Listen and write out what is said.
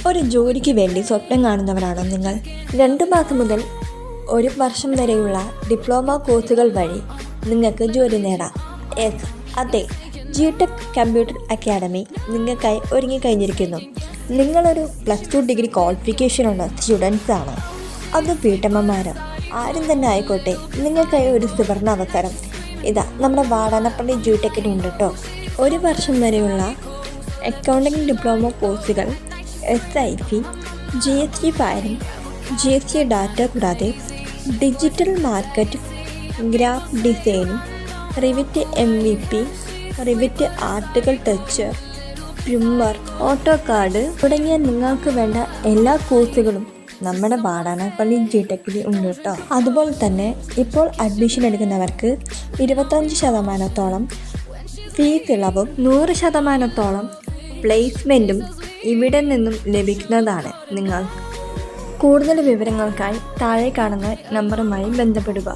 ഒരു ജോലിക്ക് വേണ്ടി സ്വപ്നം കാണുന്നവരാണോ നിങ്ങൾ? 2 മാസം മുതൽ 1 വർഷം വരെയുള്ള ഡിപ്ലോമ കോഴ്സുകൾ വഴി നിങ്ങൾക്ക് ജോലി നേടാം. അതെ, ജിടെക് കമ്പ്യൂട്ടർ അക്കാഡമി നിങ്ങൾക്കായി ഒരുങ്ങിക്കഴിഞ്ഞിരിക്കുന്നു. നിങ്ങളൊരു +2 ഡിഗ്രി ക്വാളിഫിക്കേഷനുള്ള സ്റ്റുഡൻസ് ആണ്. അത് വീട്ടമ്മമാരോ ആരും തന്നെ ആയിക്കോട്ടെ, നിങ്ങൾക്കായി ഒരു സുവർണ അവസരം ഇതാ നമ്മുടെ വാടാനപ്പള്ളി ജിടെക്കിനുണ്ട് കേട്ടോ. 1 വർഷം വരെയുള്ള അക്കൗണ്ടിംഗ് ഡിപ്ലോമ കോഴ്സുകൾ SIP, GST filing, GST data കൂടാതെ digital market, graph designing, Revit MVP, Revit article touch, Premiere, AutoCAD തുടങ്ങിയ നിങ്ങൾക്ക് വേണ്ട എല്ലാ കോഴ്സുകളും നമ്മുടെ വാടാനപ്പള്ളി ജിടെക്കിൽ ഉണ്ട് കേട്ടോ. അതുപോലെ തന്നെ ഇപ്പോൾ അഡ്മിഷൻ എടുക്കുന്നവർക്ക് 25% ഫീസ് ഇളവും 100% പ്ലേസ്മെൻറ്റും ഇവിടെ നിന്നും ലഭിക്കുന്നതാണ്. നിങ്ങൾ കൂടുതൽ വിവരങ്ങൾക്കായി താഴെ കാണുന്ന നമ്പറുമായി ബന്ധപ്പെടുക.